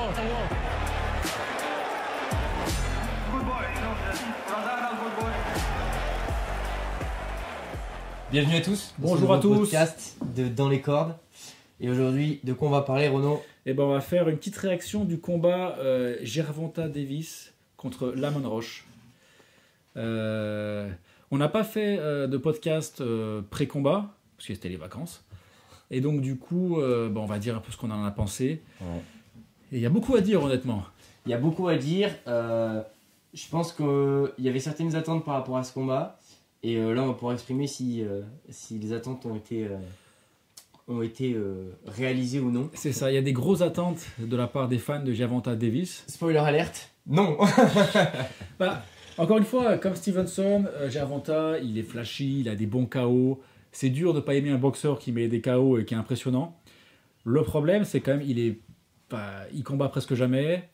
wall. Good boy, Razana, good boy. Bienvenue à tous. Bonjour à tous. Podcast de Dans les cordes. Et aujourd'hui, de quoi on va parler, Renaud? Eh ben, on va faire une petite réaction du combat Gervonta Davis contre Lamon Roche. On n'a pas fait de podcast pré-combat, parce que c'était les vacances. Et donc, du coup, on va dire un peu ce qu'on en a pensé. Ouais. Et il y a beaucoup à dire, honnêtement. Il y a beaucoup à dire. Je pense qu'il y avait certaines attentes par rapport à ce combat. Et là, on va pouvoir exprimer si les attentes ont été réalisées ou non. C'est ça, il y a des grosses attentes de la part des fans de Gervonta Davis. Spoiler alerte, non. Encore une fois, comme Stevenson, Gervonta, il est flashy, il a des bons KO. C'est dur de ne pas aimer un boxeur qui met des KO et qui est impressionnant. Le problème, c'est quand même il combat presque jamais.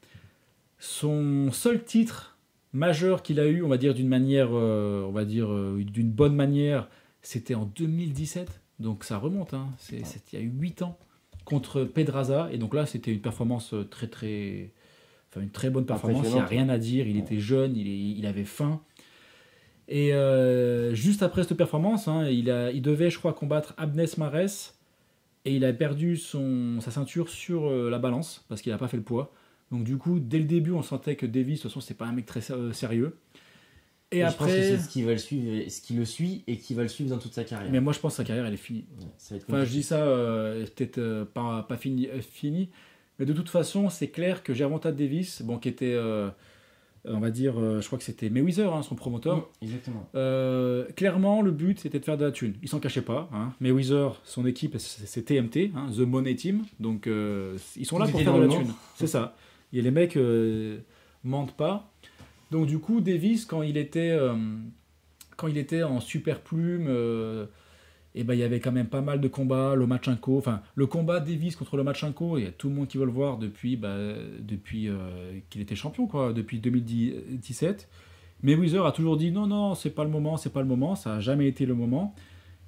Son seul titre majeur qu'il a eu, on va dire d'une manière, d'une bonne manière, c'était en 2017. Donc ça remonte, hein. Il y a eu 8 ans contre Pedraza. Et donc là, c'était une performance une très bonne performance. Il n'y a rien à dire. Il était jeune, il avait faim. Et juste après cette performance, hein, il devait, je crois, combattre Abnes Mares. Et il a perdu sa ceinture sur la balance parce qu'il n'a pas fait le poids. Donc du coup, dès le début, on sentait que Davis, de toute façon, c'est pas un mec très sérieux. Et après, je pense que c'est ce qui le suit et qui va le suivre dans toute sa carrière. Mais moi, je pense que sa carrière, elle est finie. Ouais, ça va être Enfin, je dis ça, peut-être pas fini. Mais de toute façon, c'est clair que Gervonta Davis, qui était, on va dire, je crois que c'était Mayweather, hein, son promoteur. Exactement. Clairement, le but, c'était de faire de la thune. Il s'en cachait pas. Hein. Mayweather, son équipe, c'est TMT, hein, The Money Team. Donc, ils sont là pour faire de la thune. C'est ça. Et les mecs mentent pas. Donc, du coup, Davis, quand il était en super plume, il y avait quand même pas mal de combats. Lomachenko, le combat Davis contre Lomachenko, il y a tout le monde qui veut le voir depuis qu'il était champion, quoi, depuis 2017. Mayweather a toujours dit non, c'est pas le moment, ça n'a jamais été le moment.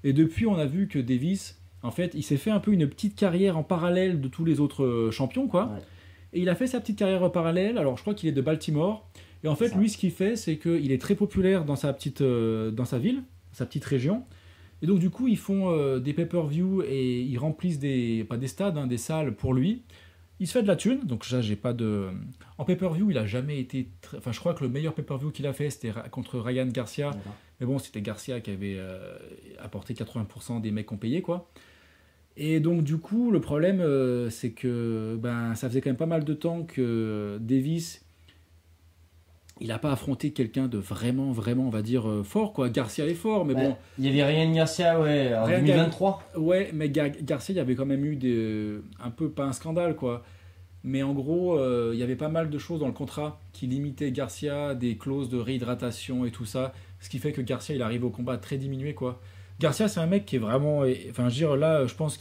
Et depuis, on a vu que Davis, en fait, il s'est fait un peu une petite carrière en parallèle de tous les autres champions, quoi. Ouais. Et il a fait sa petite carrière en parallèle. Alors, je crois qu'il est de Baltimore. Et en fait, lui, ce qu'il fait, c'est qu'il est très populaire dans sa ville, sa petite région. Et donc, du coup, ils font des pay-per-view et ils remplissent pas des stades, hein, des salles pour lui. Il se fait de la thune. Donc, ça, j'ai pas de. En pay-per-view, il a jamais été. Je crois que le meilleur pay-per-view qu'il a fait, c'était contre Ryan Garcia. D'accord. Mais bon, c'était Garcia qui avait apporté 80% des mecs qu'on payait, quoi. Et donc, du coup, le problème, c'est que ça faisait quand même pas mal de temps que Davis. Il n'a pas affronté quelqu'un de vraiment, on va dire, fort, quoi. Garcia est fort, mais bon. Il y avait Ryan Garcia, ouais, en 2023. Ouais, mais Garcia, il y avait quand même eu un peu, pas un scandale, quoi. Mais en gros, il y avait pas mal de choses dans le contrat qui limitaient Garcia, des clauses de réhydratation et tout ça. Ce qui fait que Garcia, il arrive au combat très diminué, quoi. Garcia, c'est un mec qui est vraiment. Là, je pense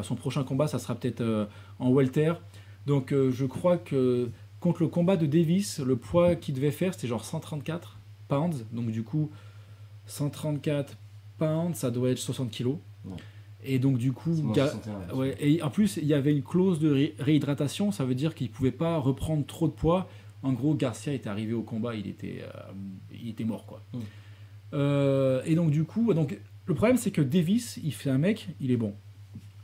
son prochain combat, ça sera peut-être en welter. Donc, je crois que. Contre le combat de Davis, le poids qu'il devait faire, c'était genre 134 pounds. Donc du coup, 134 pounds, ça doit être 60 kilos. Ouais. Et donc du coup... et en plus, il y avait une clause de réhydratation. Ça veut dire qu'il ne pouvait pas reprendre trop de poids. En gros, Garcia était arrivé au combat, il était mort, quoi. Et donc du coup... le problème, c'est que Davis, il est bon.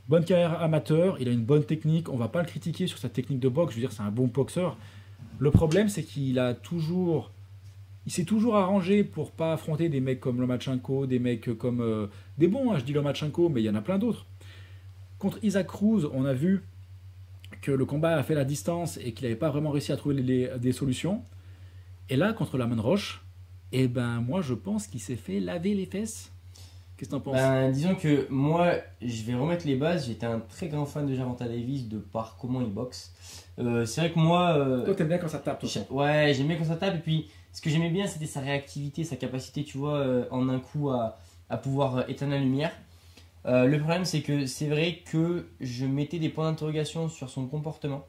Bonne carrière amateur, il a une bonne technique, on va pas le critiquer sur sa technique de boxe, je veux dire c'est un bon boxeur. Le problème c'est qu'il s'est toujours arrangé pour pas affronter des mecs comme Lomachenko, des mecs comme des bons, hein, je dis Lomachenko, mais il y en a plein d'autres. Contre Isaac Cruz, on a vu que le combat a fait la distance et qu'il n'avait pas vraiment réussi à trouver des solutions. Et là contre Lamon Roche, moi je pense qu'il s'est fait laver les fesses. Qu'est-ce que t'en penses? Disons que moi, je vais remettre les bases. J'étais un très grand fan de Gervonta Davis de par comment il boxe. C'est vrai que moi... Toi, t'aimes bien quand ça tape, toi. Ouais, j'aime bien quand ça tape. Et puis, ce que j'aimais bien, c'était sa réactivité, sa capacité, tu vois, en un coup à pouvoir éteindre la lumière. Le problème, c'est que c'est vrai que je mettais des points d'interrogation sur son comportement.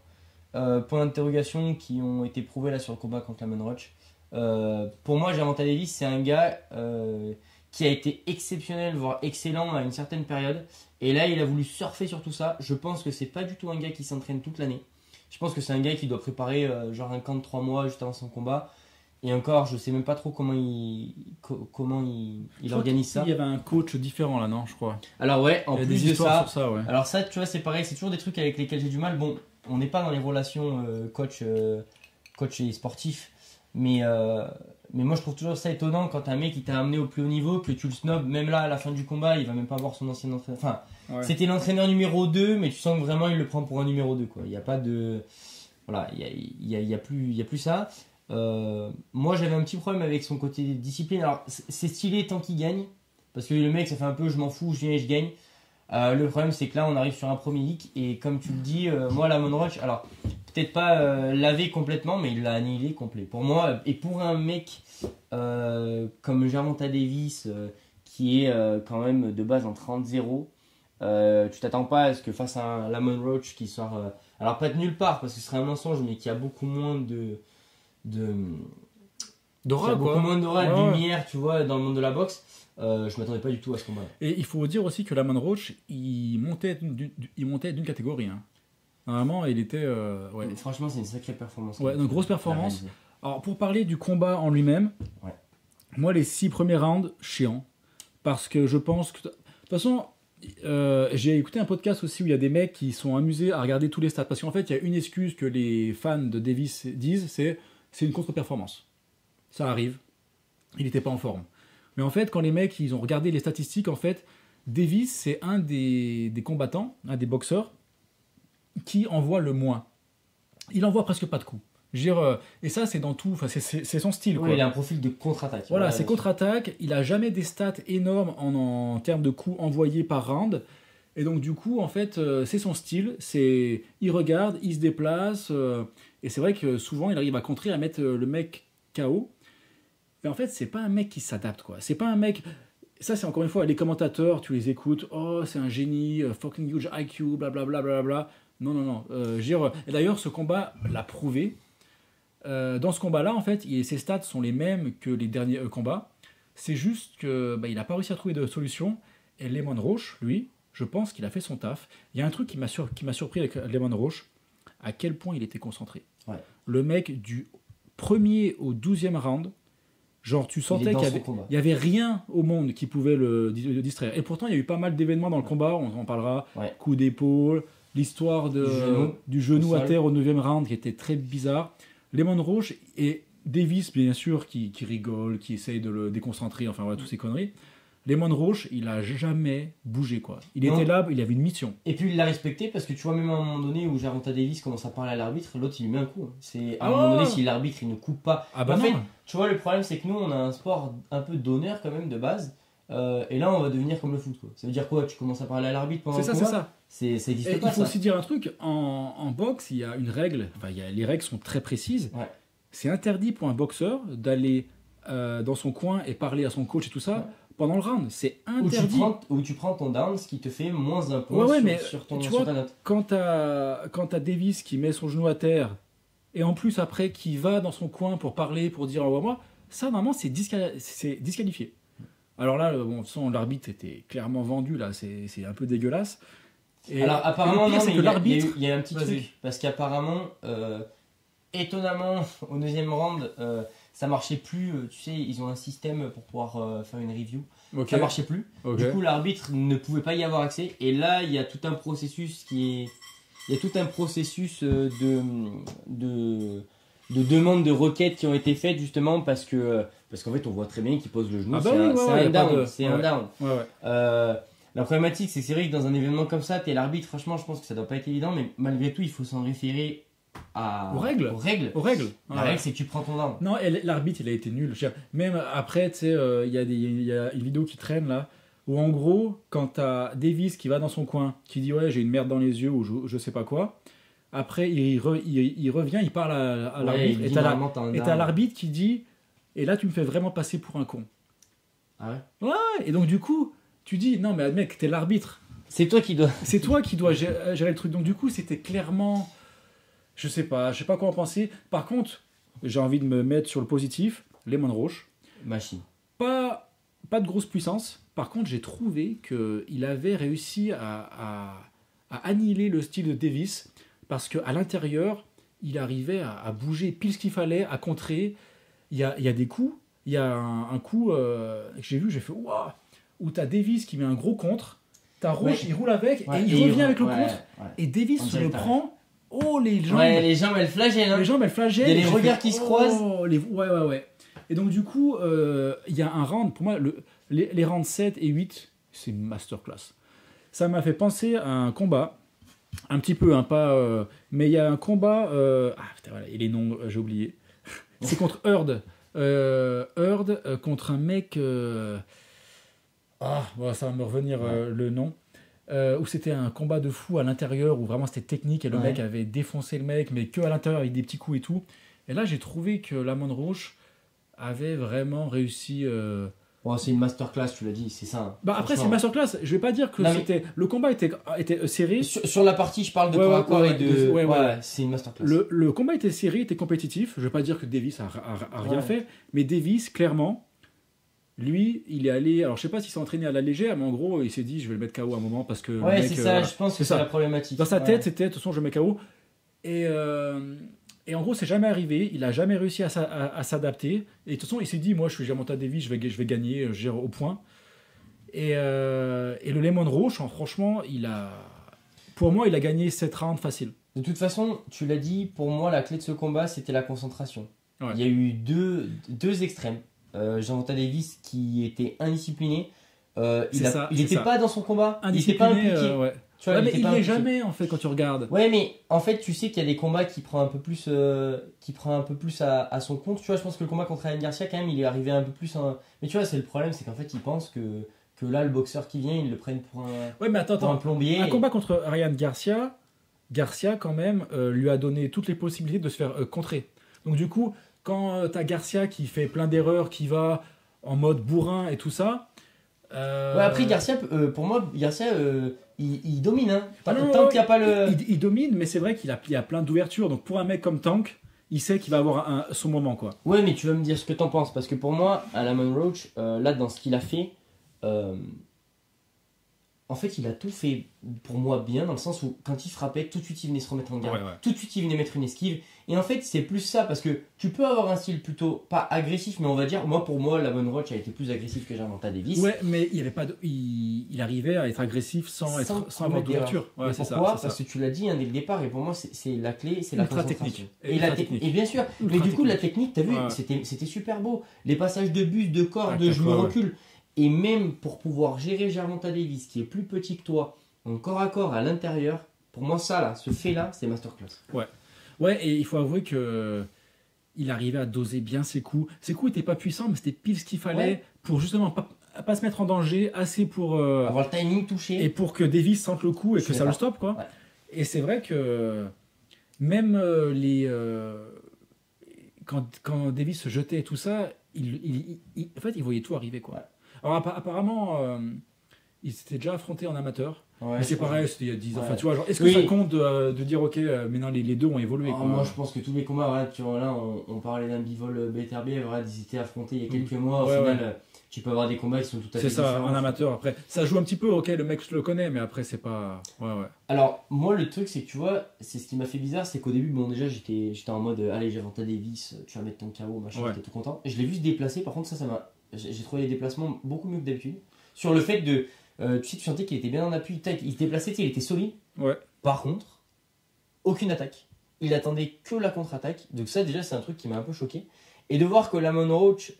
Points d'interrogation qui ont été prouvés là sur le combat contre Lamon Roche. Pour moi, Gervonta Davis, c'est un gars... qui a été exceptionnel, voire excellent à une certaine période. Et là, il a voulu surfer sur tout ça. Je pense que c'est pas du tout un gars qui s'entraîne toute l'année. Je pense que c'est un gars qui doit préparer genre un camp de 3 mois juste avant son combat. Et encore, je sais même pas trop comment il organise ça. Il y avait un coach différent là, non, je crois. Alors ouais, en Il y a plus des de histoires ça, sur ça, ouais. alors ça, tu vois, c'est pareil, c'est toujours des trucs avec lesquels j'ai du mal. Bon, on n'est pas dans les relations coach et sportif, mais moi je trouve toujours ça étonnant quand un mec il t'a amené au plus haut niveau, que tu le snobs, même là à la fin du combat, il va même pas voir son ancien entraîneur. Enfin, Ouais. c'était l'entraîneur numéro 2, mais tu sens que vraiment il le prend pour un numéro 2, quoi. Il n'y a pas de. Voilà, il y a plus ça. Moi j'avais un petit problème avec son côté discipline. Alors c'est stylé tant qu'il gagne, parce que le mec ça fait un peu je m'en fous, je viens et je gagne. Le problème c'est que là on arrive sur un premier leak et comme tu le dis, moi la Monroch, alors peut-être pas lavé complètement, mais il l'a annihilé complet. Pour moi, et pour un mec comme Gervonta Davis qui est quand même de base en 30-0, tu t'attends pas à ce que face à un Lamont Roach qui sort, alors pas de nulle part parce que ce serait un mensonge, mais qui a beaucoup moins D'aura, beaucoup quoi. moins d'aura, de Ouais. lumière, tu vois, dans le monde de la boxe. Je m'attendais pas du tout à ce combat-là. Et il faut dire aussi que Lamont Roach, il montait d'une catégorie. Hein. Normalement, il était. Ouais. Mais franchement, c'est une sacrée performance. Ouais, une grosse Il a performance. réalisé. Alors, pour parler du combat en lui-même, Ouais. moi, les 6 premiers rounds, chiant. Parce que je pense que. De toute façon, j'ai écouté un podcast aussi où il y a des mecs qui sont amusés à regarder tous les stats. Parce qu'en fait, il y a une excuse que les fans de Davis disent, c'est une contre-performance. Ça arrive. Il n'était pas en forme. Mais en fait, quand les mecs ils ont regardé les statistiques, en fait, Davis, c'est un des combattants, un des boxeurs, qui envoie le moins. Il envoie presque pas de coups. Je veux dire, et ça, c'est dans tout. Enfin, c'est son style. Ouais, Quoi. il a un profil de contre-attaque. Voilà, Ouais, c'est bien sûr. contre-attaque. Il a jamais des stats énormes en termes de coups envoyés par round. Et donc, du coup, en fait, c'est son style. Il regarde, il se déplace. Et c'est vrai que souvent, il arrive à contrer, à mettre le mec KO. Mais en fait, c'est pas un mec qui s'adapte, quoi. C'est pas un mec. Ça, c'est encore une fois, les commentateurs, tu les écoutes. Oh, c'est un génie, fucking huge IQ, blablabla. Bla. Non, non, non. Je veux dire, et d'ailleurs, ce combat l'a prouvé. Dans ce combat-là, en fait, ses stats sont les mêmes que les derniers combats. C'est juste que il n'a pas réussi à trouver de solution. Et Lemon Roche, lui, je pense qu'il a fait son taf. Il y a un truc qui m'a surpris avec Lemon Roche, à quel point il était concentré. Ouais. Le mec, du premier au 12e round, genre tu Il est sentais dans qu'il son combat. y avait rien au monde qui pouvait le distraire. Et pourtant, il y a eu pas mal d'événements dans le combat, on en parlera. Ouais. Coup d'épaule, l'histoire du genou au à sol. terre au 9e round qui était très bizarre. Lemon Roche et Davis, bien sûr, qui rigole, qui essaye de le déconcentrer, enfin voilà, toutes ces conneries. Lemon Roche, il a jamais bougé, quoi. Il Non. était là, il avait une mission. Et puis il l'a respecté parce que tu vois, même à un moment donné où Gervonta Davis commence à parler à l'arbitre, l'autre il lui met un coup. Hein. C'est à un Ah moment donné, ouais. si l'arbitre il ne coupe pas. Ah bah en non. fait, tu vois, le problème c'est que nous on a un sport un peu d'honneur quand même de base. Et là on va devenir comme le foot, quoi. Ça veut dire quoi? Tu commences à parler à l'arbitre pendant C'est le ça, c'est combat? ça. Ça existe Et pas il faut ça. aussi dire un truc, en boxe, il y a une règle, enfin, les règles sont très précises. Ouais. C'est interdit pour un boxeur d'aller dans son coin et parler à son coach et tout ça Ouais. pendant le round. C'est Où interdit. tu prends ton down, ce qui te fait moins un point Ouais, sur, mais sur ton, tu sur vois, ta note. Quand t'as Davis qui met son genou à terre et en plus après qui va dans son coin pour parler, pour dire envoie-moi, ça normalement c'est disqualifié. Alors là, bon, de toute façon, l'arbitre était clairement vendu, là, c'est un peu dégueulasse. Et Alors apparemment, le pire, non, c'est mais que il y a- l'arbitre. il y a un petit Vas-y. truc. Parce qu'apparemment, étonnamment, au deuxième round, ça marchait plus. Tu sais, ils ont un système pour pouvoir faire une review. Ok. Ça marchait plus. Ok. Du coup, l'arbitre ne pouvait pas y avoir accès. Et là, il y a tout un processus Il y a tout un processus de demandes de requêtes qui ont été faites justement parce qu'en fait, on voit très bien qu'il pose le genou. Ah bah c'est oui, un, ouais, c'est ouais, un y a pas down. de- C'est un ouais. down. Ouais, ouais. La problématique, c'est que c'est vrai que dans un événement comme ça, t'es l'arbitre, franchement, je pense que ça doit pas être évident, mais malgré tout, il faut s'en référer Aux règles. Aux règles. Aux règles. La Ouais. règle, c'est que tu prends ton down. Non, l'arbitre, il a été nul. Je veux dire, même après, tu sais, il y a une vidéo qui traîne là, où en gros, quand t'as Davis qui va dans son coin, qui dit ouais, j'ai une merde dans les yeux ou je sais pas quoi, après il revient, il parle à Ouais, l'arbitre, il et dit t'as normalement, t'as un et down. t'as l'arbitre qui dit, et là tu me fais vraiment passer pour un con. Ah ouais. Ouais, et donc du coup, tu dis, non mais mec, t'es l'arbitre, C'est toi qui dois. c'est toi qui dois gérer le truc. Donc du coup, c'était clairement, je sais pas quoi en penser. Par contre, j'ai envie de me mettre sur le positif, Lemon Roche. Machine. Pas de grosse puissance. Par contre, j'ai trouvé qu'il avait réussi à annihiler le style de Davis. parce qu'à l'intérieur, il arrivait à bouger pile ce qu'il fallait, à contrer. Il y a des coups. Il y a un coup que j'ai fait waouh, où tu as Davis qui met un gros contre. Tu as Roach, il roule avec et il revient avec le contre. Et Davis se le prend. Oh, les jambes. Ouais, les jambes, elles flagellent. Hein. Les jambes, elles flagellent. Il y a les regards qui se croisent. Ouais. Et donc, du coup, il y a un round. Pour moi, les rounds 7 et 8, c'est une masterclass. Ça m'a fait penser à un combat. Un petit peu, hein, pas. Mais il y a un combat. Putain, voilà, et les noms, j'ai oublié. C'est contre Heard. Heard contre un mec. Voilà, ça va me revenir le nom. Où c'était un combat de fou à l'intérieur, où vraiment c'était technique et le mec avait défoncé le mec, mais que à l'intérieur avec des petits coups et tout. Et là, j'ai trouvé que Lamont Roach avait vraiment réussi. Bon, c'est une masterclass, tu l'as dit, c'est ça. Hein. Bah après, c'est une masterclass. Je vais pas dire que c'était. Le combat était serré. Sur la partie, je parle de corps à corps et de. Ouais, c'est une masterclass. Le combat était serré, était compétitif. Je vais pas dire que Davis a rien fait, mais Davis, clairement, lui, il est allé. Alors, je sais pas s'il s'est entraîné à la légère, mais en gros, il s'est dit, je vais le mettre KO à un moment parce que. Ouais, le mec, c'est ça. Je pense que c'est la problématique. Dans sa tête, c'était, de toute façon, je le mets KO. Et en gros, c'est jamais arrivé. Il a jamais réussi à s'adapter. Et de toute façon, il s'est dit, moi, je suis Gervonta Davis, je vais gagner, je gère au point. Et le Lamont Roach, franchement, pour moi, il a gagné 7 rounds facile. De toute façon, tu l'as dit, pour moi, la clé de ce combat, c'était la concentration. Ouais. Il y a eu deux extrêmes. Gervonta Davis qui était indiscipliné. Il n'était pas dans son combat. Il n'était pas impliqué. Tu vois, mais il n'y est jamais en fait quand tu regardes. Ouais, mais en fait, tu sais qu'il y a des combats qui prend un peu plus, à son compte. Tu vois, je pense que le combat contre Ryan Garcia, quand même, il est arrivé un peu plus. Mais tu vois, c'est le problème, c'est qu'en fait, il pense que là, le boxeur qui vient, ils le prennent pour un plombier. Un combat contre Ryan Garcia, quand même, lui a donné toutes les possibilités de se faire contrer. Donc du coup, quand tu as Garcia qui fait plein d'erreurs, qui va en mode bourrin et tout ça. Ouais, après, Garcia, pour moi, il domine. Hein. Tant qu'il n'y a pas le. Il domine, mais c'est vrai qu'il y a plein d'ouvertures. Donc pour un mec comme Tank, il sait qu'il va avoir son moment, quoi. Ouais, mais tu vas me dire ce que t'en penses. Parce que pour moi, à Lamont Roach, là, dans ce qu'il a fait, en fait, il a tout fait pour moi bien, dans le sens où quand il frappait, tout de suite il venait se remettre en garde, tout de suite il venait mettre une esquive. Et en fait, c'est plus ça, parce que tu peux avoir un style plutôt pas agressif, mais on va dire, pour moi, Lamont Roach a été plus agressif que Gervonta Davis. Ouais, mais il avait pas il arrivait à être agressif sans avoir d'ouverture. Ouais, c'est pourquoi ? Parce que tu l'as dit dès le départ, et pour moi, c'est la clé, c'est la concentration. Et bien sûr, mais du coup, la technique, t'as vu, c'était super beau. Les passages de buste, de corps, de je me recule. Et même pour pouvoir gérer Gervonta Davis, qui est plus petit que toi, en corps à corps à l'intérieur, pour moi, ça là, ce fait-là, c'est masterclass. Ouais, et il faut avouer que il arrivait à doser bien ses coups. Ses coups n'étaient pas puissants, mais c'était pile ce qu'il fallait pour justement pas se mettre en danger, assez pour avoir le timing touché. Et pour que Davis sente le coup et que ça le stoppe, quoi. Ouais. Et c'est vrai que même quand Davis se jetait et tout ça, en fait, il voyait tout arriver, quoi. Ouais. Alors apparemment, ils s'étaient déjà affrontés en amateur. Ouais, mais c'est pareil, c'était il y a 10 ans. Enfin, tu vois, genre, est-ce que ça compte de dire, ok, maintenant les deux ont évolué, quoi. Moi, je pense que tous les combats, là, on parlait d'un bivol BTRB, ils étaient affrontés il y a quelques mois. Au final, tu peux avoir des combats qui sont tout à fait différents. C'est ça, en amateur. Après, ça joue un petit peu, ok, le mec, je le connais, mais après, c'est pas. Ouais. Alors, moi, le truc, c'est que tu vois, c'est ce qui m'a fait bizarre, c'est qu'au début, déjà, j'étais en mode, allez, Gervonta Davis, tu vas mettre ton KO, machin, j'étais tout content. Je l'ai vu se déplacer, par contre, ça m'a. J'ai trouvé les déplacements beaucoup mieux que d'habitude. Sur le fait de. Tu sentais qu'il était bien en appui, il se déplaçait, il était solide. Ouais. Par contre, aucune attaque. Il attendait que la contre-attaque. Donc, ça, déjà, c'est un truc qui m'a un peu choqué. Et de voir que Lamont Roach,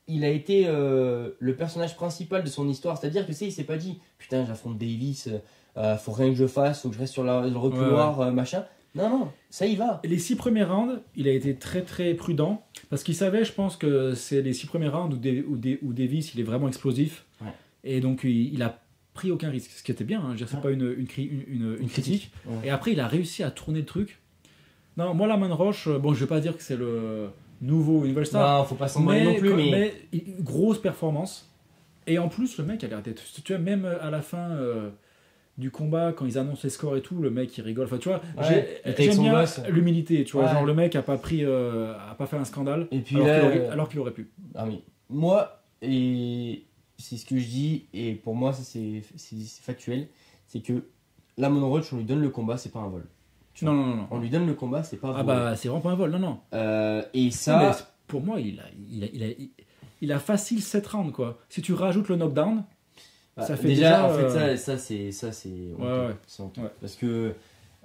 il a été le personnage principal de son histoire. C'est-à-dire que il s'est pas dit putain, j'affronte Davis, faut rien que je fasse, faut que je reste sur le reculoir, machin. Non, ça y va. Les 6 premiers rounds, il a été très très prudent parce qu'il savait, je pense, que c'est les 6 premiers rounds où Davis il est vraiment explosif. Ouais. Et donc il a pris aucun risque, ce qui était bien. Hein. C'est pas une critique. Ouais. Et après, il a réussi à tourner le truc. Non, moi, Lamont Roach, je vais pas dire que c'est le nouveau Universal Star. Non, faut pas s'en mêler non plus. Mais grosse performance. Et en plus, le mec a l'air d'être. Tu vois, même à la fin. Du combat, quand ils annoncent les scores et tout, le mec il rigole. Enfin, tu vois, j'aime bien l'humilité. Tu vois, genre le mec a pas fait un scandale. Et puis alors qu'il aurait pu. Ah, mais moi, et c'est ce que je dis, et pour moi, ça c'est factuel, c'est que Lamont Roach, on lui donne le combat, c'est pas un vol. tu vois. Non. On lui donne le combat, c'est pas Ah volé. bah, c'est vraiment pas un vol, non. Et Non, ça, mais pour moi, il a facile 7 rounds, quoi. Si tu rajoutes le knockdown, ça fait déjà, en fait, ça c'est honteux. ouais. C'est honteux. Ouais. Parce que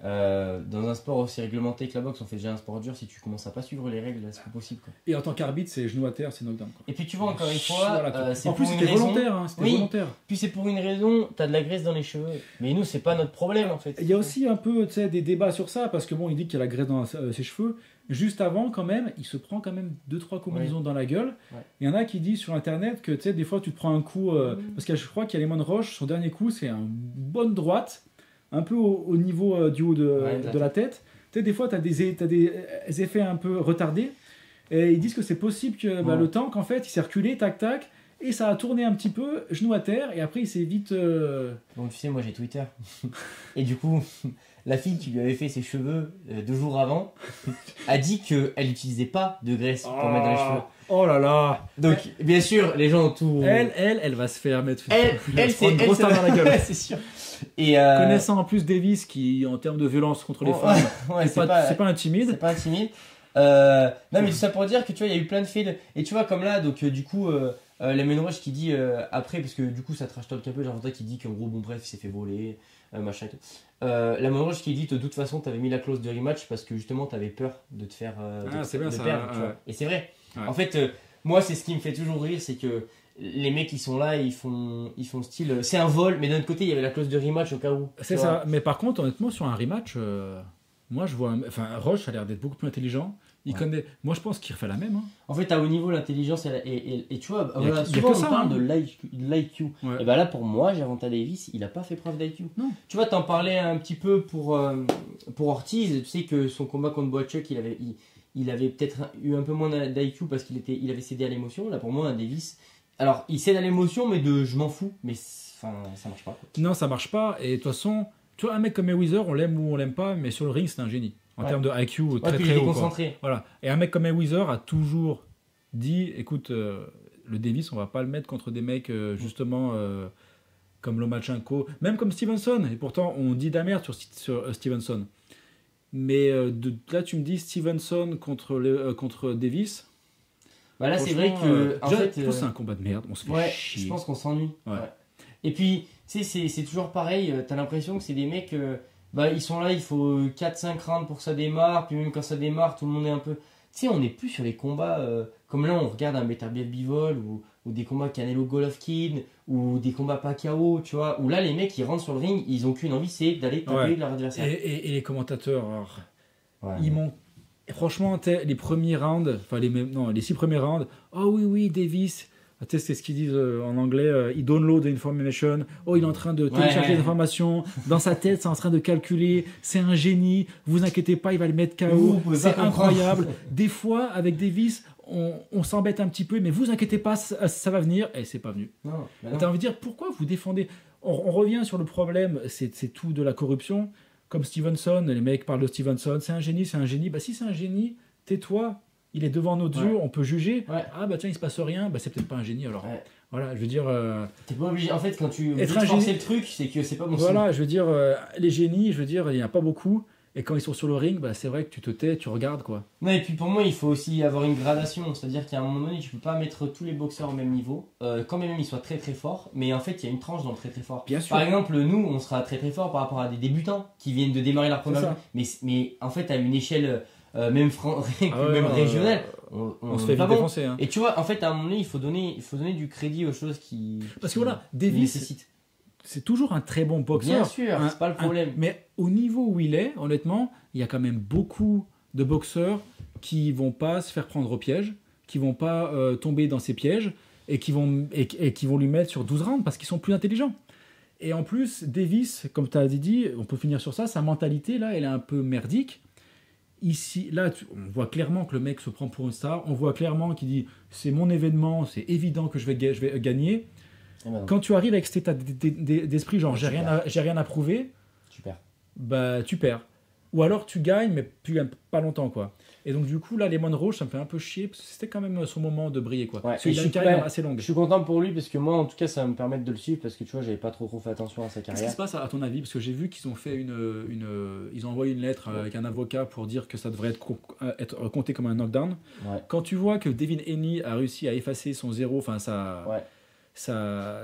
dans un sport aussi réglementé que la boxe, on fait déjà un sport dur. Si tu commences à pas suivre les règles, là, c'est pas possible, quoi. Et en tant qu'arbitre, c'est genou à terre, c'est knockdown, quoi. Et puis tu vois, encore une fois, Voilà, quoi. c'est En plus, pour une c'était raison. volontaire, hein, c'était Oui. volontaire. Puis c'est pour une raison, t'as de la graisse dans les cheveux. Mais nous, c'est pas notre problème en fait. Il y a aussi un peu, tu sais, des débats sur ça, parce que bon, il dit qu'il y a la graisse dans ses cheveux. Juste avant, quand même, il se prend quand même 2-3 combinaisons dans la gueule. Ouais. Il y en a qui disent sur internet que, tu sais, des fois, tu te prends un coup, parce que je crois qu'il y a Lemon Roche, son dernier coup, c'est une bonne droite, un peu au niveau du haut de la tête. Tu sais, des fois, t'as des effets un peu retardés. Et ils disent que c'est possible que le tank, en fait, il s'est reculé, tac, et ça a tourné un petit peu, genou à terre, et après, il s'est vite... Donc tu sais, moi j'ai Twitter. Et du coup, la fille qui lui avait fait ses cheveux 2 jours avant a dit qu'elle n'utilisait pas de graisse pour mettre dans les cheveux. Oh là là. Donc, bien sûr, les gens ont tout. Elle va se faire mettre Elle, c'est une grosse tarte dans la gueule. Ouais, c'est sûr. Et Connaissant en plus Davis qui, en termes de violence contre les femmes, ouais, c'est pas intimide. C'est pas intimide. Non, mais tout ça pour dire que tu vois, il y a eu plein de faits. Et tu vois, comme là, donc du coup, la Menroche qui dit après, parce que du coup, ça trash talk un peu, j'ai l'impression qui dit qu'en gros, bon, bref, il s'est fait voler, machin et tout. La Menroche qui dit de toute façon, t'avais mis la clause de rematch parce que justement, t'avais peur de te faire c'est bien de ça, perdre. ouais. Tu vois. Et c'est vrai. Ouais. En fait, moi, c'est ce qui me fait toujours rire, c'est que les mecs qui sont là, ils font style. C'est un vol, mais d'un autre côté, il y avait la clause de rematch au cas où. C'est tu ça. vois. Mais par contre, honnêtement, sur un rematch, moi je vois. Enfin, Roche a l'air d'être beaucoup plus intelligent. Il connaît. Moi je pense qu'il refait la même. Hein. En fait, à haut niveau, l'intelligence et tu vois, Il y a voilà, que souvent on ça, parle hein. de l'IQ. Ouais. Et bah là, pour moi, Gervonta Davis, il a pas fait preuve d'IQ. Non. Tu vois, t'en parlais un petit peu pour Ortiz. Tu sais que son combat contre Boachuk, il avait peut-être eu un peu moins d'IQ parce il avait cédé à l'émotion. Là, pour moi, un Davis. Alors, il cède à l'émotion, mais je m'en fous. Mais enfin, ça marche pas. Quoi. Non, ça marche pas. Et de toute façon, tu vois, un mec comme Mayweather, on l'aime ou on l'aime pas, mais sur le ring, c'est un génie. En termes de IQ, très puis très il est haut. Quoi. concentré. Voilà. Et un mec comme Mayweather a toujours dit, écoute, le Davis, on va pas le mettre contre des mecs justement comme Lomachenko, même comme Stevenson. Et pourtant, on dit de la merde sur Stevenson. Mais là, tu me dis Stevenson contre Davis. Bah là, c'est vrai que en déjà, fait, je pense que c'est un combat de merde. On se fait ouais, chier. je pense qu'on s'ennuie. Ouais. Ouais. Et puis, tu sais, c'est toujours pareil. T'as l'impression que c'est des mecs. Ils sont là, il faut 4-5 rounds pour que ça démarre. Puis même quand ça démarre, tout le monde est un peu. Tu sais, on n'est plus sur les combats comme là, on regarde un Beterbiev Bivol ou des combats Canelo Golovkin ou des combats Pacquiao, tu vois. Où là, les mecs, ils rentrent sur le ring, ils ont qu'une envie, c'est d'aller taper leur adversaire. Et les commentateurs, alors, Ouais. ils m'ont. Franchement, les premiers rounds, enfin les 6 premiers rounds, oh oui, Davis, c'est ce qu'ils disent en anglais, il download the information, il est en train de télécharger l'information, dans sa tête, c'est en train de calculer, c'est un génie, vous inquiétez pas, il va le mettre KO, c'est incroyable. Des fois, avec Davis, on s'embête un petit peu, mais vous inquiétez pas, ça va venir, et c'est pas venu. Non. T'as envie de dire, pourquoi vous défendez on revient sur le problème, c'est tout de la corruption. Comme Stevenson, les mecs parlent de Stevenson, c'est un génie. Bah si c'est un génie, tais-toi, il est devant nos yeux, on peut juger. Ouais. Ah bah tiens, il se passe rien, bah c'est peut-être pas un génie alors. Ouais. Voilà, je veux dire. T'es pas obligé. En fait, quand tu veux Être un forcer génie- le truc, c'est que c'est pas bon. Voilà, je veux dire, les génies, je veux dire, il n'y en a pas beaucoup. Et quand ils sont sur le ring, bah c'est vrai que tu te tais, tu regardes quoi. Non, et puis pour moi, il faut aussi avoir une gradation. C'est-à-dire qu'à un moment donné, tu peux pas mettre tous les boxeurs au même niveau. Quand même, ils soient très très forts. Mais en fait, il y a une tranche dans le très très fort. Bien sûr. Par exemple, nous, on sera très très fort par rapport à des débutants qui viennent de démarrer leur première. ça. Mais en fait, à une échelle même régionale, on se fait est pas vite bon. défoncer. Hein. Et tu vois, en fait, à un moment donné, il faut donner du crédit aux choses Parce qui que voilà, Davis, nécessitent. c'est toujours un très bon boxeur. Bien sûr, c'est pas le problème. Mais au niveau où il est, honnêtement, il y a quand même beaucoup de boxeurs qui vont pas se faire prendre au piège, qui vont pas tomber dans ses pièges et qui vont lui mettre sur 12 rounds parce qu'ils sont plus intelligents. Et en plus, Davis, comme tu as dit, on peut finir sur ça, sa mentalité là, elle est un peu merdique. Ici, là, on voit clairement que le mec se prend pour une star. On voit clairement qu'il dit c'est mon événement, c'est évident que je vais gagner. Quand tu arrives avec cet état d'esprit, genre j'ai rien à prouver, Super. bah tu perds. Ou alors tu gagnes, mais tu gagnes pas longtemps, quoi. Et donc, du coup, là, Lemon Rose, ça me fait un peu chier, parce que c'était quand même son moment de briller, quoi. Ouais, Parce qu'il a une carrière assez longue. Je suis content pour lui parce que moi, en tout cas, ça va me permettre de le suivre parce que tu vois, j'avais pas trop fait attention à sa Qu'est-ce qui carrière. se passe à ton avis? Parce que j'ai vu qu'ils ont fait ils ont envoyé une lettre avec un avocat pour dire que ça devrait être compté comme un knockdown. Ouais. Quand tu vois que Devin Haney a réussi à effacer son zéro, enfin Ouais.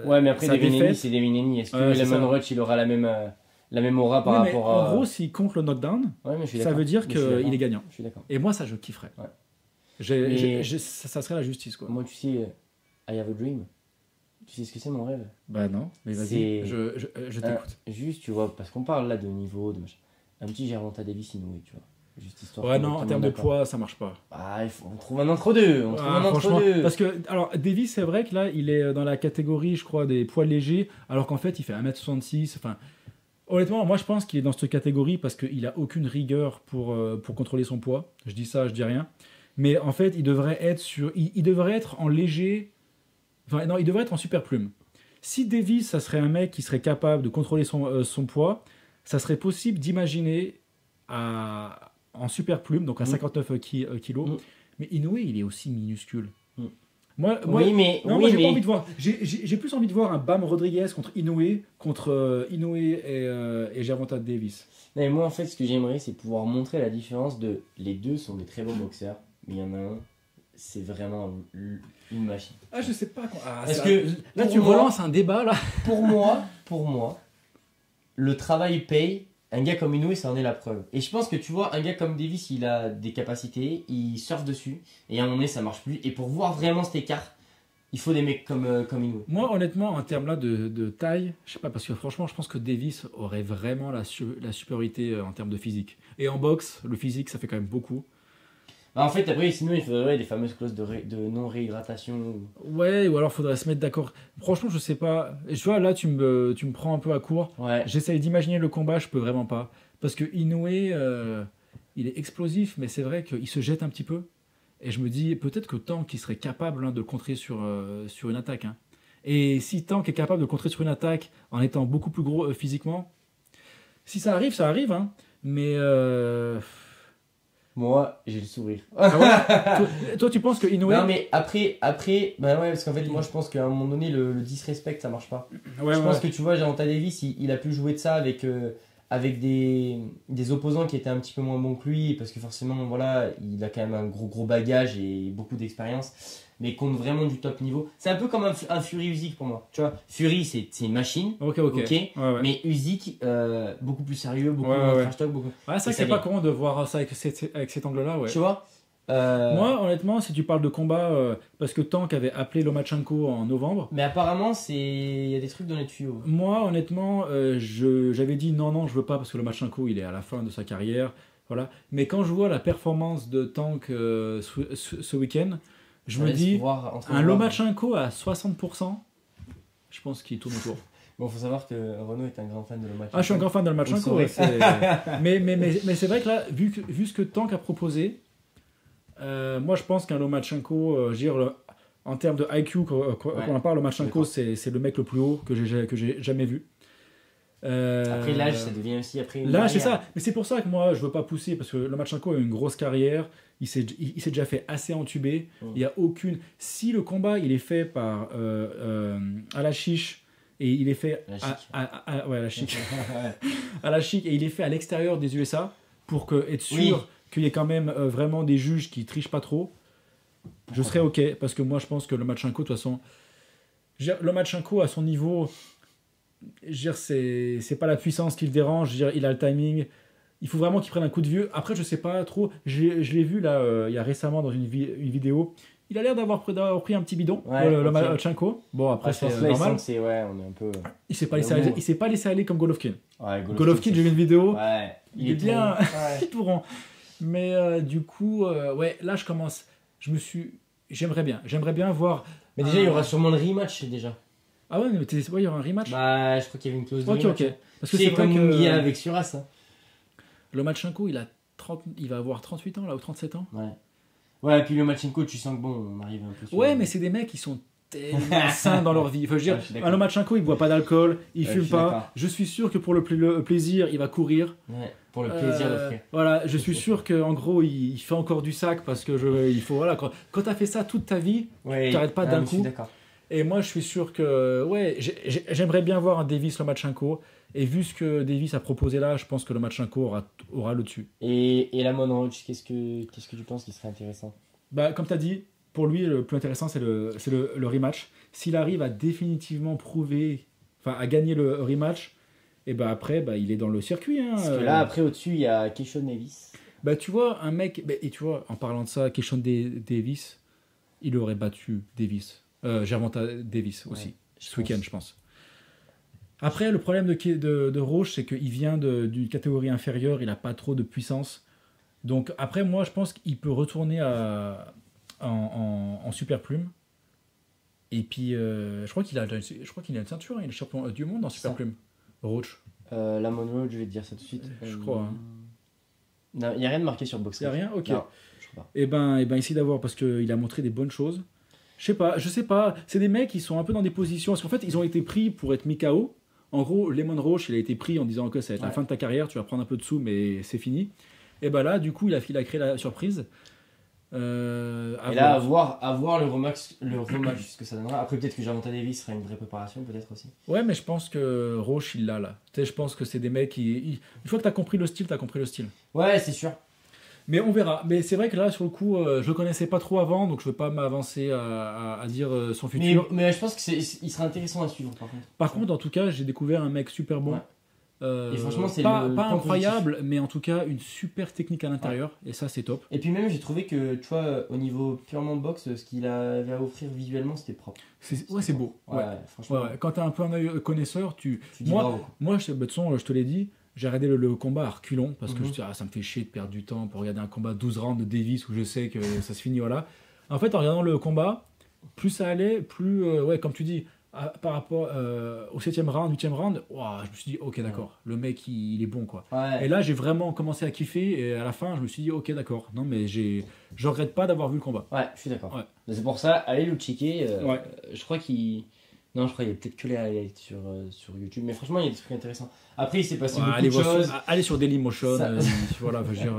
ouais, Mais après, Devin Haney, c'est Devin Haney. Est-ce que Lemon Roach, il aura la même aura par rapport à. En gros, s'il compte le knockdown, ça veut dire qu'il est gagnant. Je suis d'accord. Et moi, ça, je kifferais. Ouais. Ça serait la justice, quoi. Moi, tu sais, I have a dream. Tu sais ce que c'est mon rêve? Bah non, mais vas-y, je t'écoute. Juste, tu vois, parce qu'on parle là de niveau, de machin. Un petit Gervonta Davis Inoue, tu vois. Juste histoire. Ouais, non, en termes de poids, ça marche pas. Ah, on trouve un entre-deux. Parce que, alors, Davis, c'est vrai que là, il est dans la catégorie, je crois, des poids légers, alors qu'en fait, il fait 1m66. Enfin, honnêtement, moi, je pense qu'il est dans cette catégorie parce qu'il a aucune rigueur pour contrôler son poids. Je dis ça, je dis rien. Mais en fait, il devrait être en léger. Enfin, non, il devrait être en super plume. Si Davis, ça serait un mec qui serait capable de contrôler son poids, ça serait possible d'imaginer en super plume, donc à 59 kilos. Mais Inoue, il est aussi minuscule. Moi, j'ai pas envie de voir. J'ai plus envie de voir un Bam Rodriguez contre Inoue et Gervonta Davis. Mais moi, en fait, ce que j'aimerais, c'est pouvoir montrer la différence de. Les deux sont des très bons boxeurs, mais il y en a un, c'est vraiment une machine. Ah, je sais pas. Parce que là, tu relances un débat là. Pour moi, le travail paye. Un gars comme Inoue, ça en est la preuve. Et je pense que tu vois, un gars comme Davis, il a des capacités, il surfe dessus, et à un moment donné, ça marche plus. Et pour voir vraiment cet écart, il faut des mecs comme Inoue. Moi, honnêtement, en termes là de taille, je sais pas, parce que franchement, je pense que Davis aurait vraiment la supériorité en termes de physique. Et en boxe, le physique, ça fait quand même beaucoup. Bah en fait, après, sinon, il faudrait des fameuses clauses de non-réhydratation. Ouais, ou alors il faudrait se mettre d'accord. Franchement, je sais pas. Et tu vois, là, tu me prends un peu à court. Ouais. J'essaye d'imaginer le combat, je peux vraiment pas. Parce que Inoue, il est explosif, mais c'est vrai qu'il se jette un petit peu. Et je me dis, peut-être que Tank, il serait capable de le contrer sur une attaque. Hein. Et si Tank est capable de le contrer sur une attaque en étant beaucoup plus gros physiquement, si ça arrive, ça arrive. Hein. Mais... Moi, j'ai le sourire. Ah ouais toi, tu penses que Inoue... Non, mais après, bah ouais, parce qu'en fait, moi, je pense qu'à un moment donné, le disrespect, ça marche pas. Ouais, je pense que tu vois, Gervonta Davis, il a pu jouer de ça avec des opposants qui étaient un petit peu moins bons que lui, parce que forcément, voilà, il a quand même un gros bagage et beaucoup d'expérience, mais contre vraiment du top niveau. C'est un peu comme un Fury Usyk pour moi. Tu vois, Fury, c'est une machine. Ok. Ouais. Mais Usyk, beaucoup plus sérieux, beaucoup moins trash talk. Ouais, c'est vrai que c'est pas con de voir ça avec cet angle-là. Ouais. Tu vois Moi, honnêtement, si tu parles de combat, parce que Tank avait appelé Lomachenko en novembre. Mais apparemment, il y a des trucs dans les tuyaux. Moi, honnêtement, j'avais dit non, je veux pas, parce que Lomachenko, il est à la fin de sa carrière. Voilà. Mais quand je vois la performance de Tank ce week-end, je me dis, un Lomachenko à 60%, je pense qu'il tourne autour. Bon, faut savoir que Renaud est un grand fan de Lomachenko. Ah, je suis un grand fan de Lomachenko. mais c'est vrai que là, vu ce que Tank a proposé, moi je pense qu'un Lomachenko, en termes de IQ, quand on en parle, Lomachenko, c'est le mec le plus haut que j'ai jamais vu. Après l'âge, ça devient aussi après. L'âge, c'est ça. Mais c'est pour ça que moi, je veux pas pousser, parce que Lomachenko a une grosse carrière. Il s'est déjà fait assez entuber. Il y a aucune. Si le combat il est fait par Alachiche et il est fait à la chic et il est fait à l'extérieur des USA pour être sûr qu'il y ait quand même vraiment des juges qui trichent pas trop, je serais ok, parce que moi je pense que Lomachenko, de toute façon, Lomachenko à son niveau, c'est pas la puissance qui le dérange, il a le timing. Il faut vraiment qu'il prenne un coup de vieux. Après, je sais pas trop. Je l'ai vu là, il y a récemment dans une vidéo. Il a l'air d'avoir pris un petit bidon, Lomachenko. Bon, après, c'est normal. On est un peu... Il s'est pas laissé aller comme Golovkin. Ouais, Golovkin, j'ai vu une vidéo. Ouais, il est bien tout rond. Mais du coup, là, je commence. J'aimerais bien voir. Mais déjà, il y aura sûrement le rematch déjà. Ah ouais, mais il y aura un rematch. Bah, je crois qu'il y avait une clause de rematch. Ok. Parce que c'est comme il y a avec Suras. Hein. Lomachenko, il va avoir 38 ans là, ou 37 ans. Ouais, et puis Lomachenko, tu sens que bon, on arrive un peu sur... Ouais, mais c'est des mecs qui sont tellement sains dans leur vie. Enfin, je veux Ouais, je suis dire, d'accord. un Lomachenko, il ne boit pas d'alcool, il Ouais, je fume suis pas. d'accord. Je suis sûr que pour le plaisir, il va courir. Ouais, pour le plaisir Euh, d'offrir. Voilà, je suis sûr qu'en gros, il fait encore du sac parce que il faut, voilà, quand tu as fait ça toute ta vie, Ouais, t'arrêtes pas d'un mais je suis coup. d'accord. et moi je suis sûr que, ouais, j'aimerais bien voir un Davis Lomachenko. Et vu ce que Davis a proposé là, je pense que Lomachenko aura le dessus. Et Lamon Roach, qu'est-ce que tu penses qui serait intéressant? Bah, comme tu as dit, pour lui, le plus intéressant, c'est le rematch. S'il arrive à définitivement prouver, enfin, à gagner le rematch, et bah après, bah, il est dans le circuit. Hein. Parce que là, après, au-dessus, il y a Keishon Davis. Bah, tu vois, un mec, bah, et tu vois, en parlant de ça, Keishon Davis, il aurait battu Davis. Gervonta Davis aussi, Ouais, ce week-end, je pense. Après, le problème de Roche, c'est qu'il vient d'une catégorie inférieure, il n'a pas trop de puissance. Donc après, moi, je pense qu'il peut retourner en super plume. Et puis, je crois qu'il a une ceinture, hein, il est champion du monde en super Ça. plume. Roach. Lamon Roach, je vais te dire ça tout de suite. Je crois, hein. Non, il n'y a rien de marqué sur Box. Il n'y a rien. Ok. Non, je crois pas. Et ben, essaye d'avoir, parce qu'il a montré des bonnes choses. Je sais pas. C'est des mecs qui sont un peu dans des positions. Parce qu'en fait, ils ont été pris pour être mis KO. En gros, Lemon Roche, il a été pris en disant que ça va être la Ouais. fin de ta carrière, tu vas prendre un peu de sous, mais c'est fini. Et ben là, du coup, il a créé la surprise. À Et là, voir. à voir le rematch, ce que ça donnera. Après, peut-être que Gervonta Davis sera une vraie préparation, peut-être aussi. Ouais, mais je pense que Roche, il l'a là. Tu sais, je pense que c'est des mecs qui. Une fois que tu as compris le style, tu as compris le style. Ouais, c'est sûr. Mais on verra. Mais c'est vrai que là, sur le coup, je le connaissais pas trop avant, donc je veux pas m'avancer à dire son futur. Mais je pense qu'il sera intéressant à suivre, par contre. Par contre, en tout cas, j'ai découvert un mec super bon. Ouais. Et franchement, c'est pas le point incroyable, mais en tout cas, une super technique à l'intérieur. Et ça, c'est top. Et puis même, j'ai trouvé que, tu vois, au niveau purement boxe, ce qu'il avait à offrir visuellement, c'était propre. C'est beau. Ouais, Ouais. franchement, Ouais. Quand tu as un peu un œil connaisseur, tu dis Moi, bravo. Moi, de toute façon, je te l'ai dit, j'ai regardé le combat à reculons parce que Mhm. je dis, ça me fait chier de perdre du temps pour regarder un combat 12 rounds de Davis où je sais que ça se finit, voilà. En fait, en regardant le combat, plus ça allait, plus, ouais, comme tu dis, par rapport au 7e round, 8e round, ouah, je me suis dit, ok, d'accord, le mec, il est bon, quoi. Ouais. Et là, j'ai vraiment commencé à kiffer et à la fin, je me suis dit, ok, d'accord. Non, mais je regrette pas d'avoir vu le combat. Ouais, je suis d'accord. Ouais. C'est pour ça, allez le checker. Ouais. Je crois qu'il. Non, je crois qu'il y a peut-être que les highlights sur YouTube. Mais franchement, il y a des trucs intéressants. Après, il s'est passé Ouais, beaucoup allez, de choses. allez sur Dailymotion, Ça- voilà, je veux dire,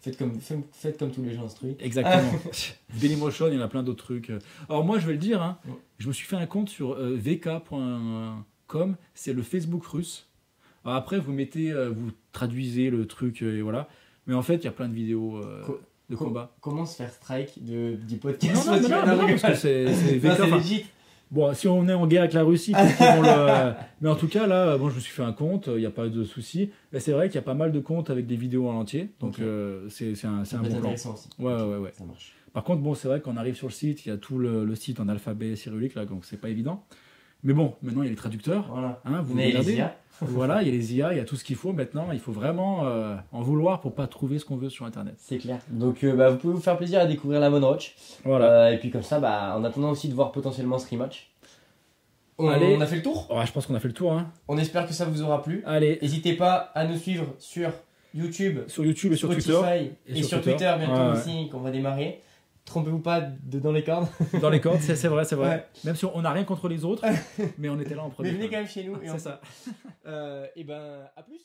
Faites comme tous les gens instruits. exactement. Dailymotion, il y en a plein d'autres trucs. Alors moi, je vais le dire, hein, Ouais. je me suis fait un compte sur vk.com, c'est le Facebook russe. Alors après, vous mettez, vous traduisez le truc et voilà. Mais en fait, il y a plein de vidéos de combat. Comment se faire strike du podcast? Non, parce que c'est Non, VK. c'est enfin, legit. bon, si on est en guerre avec la Russie, peut-être qu'ils vont le... Mais en tout cas, là, bon, je me suis fait un compte, il n'y a pas de souci. Mais c'est vrai qu'il y a pas mal de comptes avec des vidéos en entier. Donc, Ok. c'est un Ça bon peut être plan. intéressant aussi. Ouais. Ça marche. Par contre, bon, c'est vrai qu'on arrive sur le site, il y a tout le site en alphabet cyrillique, là, donc c'est pas évident. Mais bon, maintenant, il y a les traducteurs. Voilà. Hein, vous Mais les regardez. IA. Voilà, il y a les IA, il y a tout ce qu'il faut. Maintenant, il faut vraiment en vouloir pour pas trouver ce qu'on veut sur Internet. C'est clair. Donc, vous pouvez vous faire plaisir à découvrir la Lamon Roach. Voilà. Et puis, comme ça, en attendant aussi de voir potentiellement ce rematch. Allez. On a fait le tour. Ouais, je pense qu'on a fait le tour. Hein. On espère que ça vous aura plu. Allez, N'hésitez pas à nous suivre sur YouTube, sur YouTube et sur Spotify Twitter. et sur Twitter bientôt Ouais. aussi, qu'on va démarrer. Trompez-vous pas dans les cordes. Dans les cordes, c'est vrai, c'est vrai. Ouais. Même si on n'a rien contre les autres, mais on était là en premier. Mais venez quand même chez nous. C'est ça. Et à plus.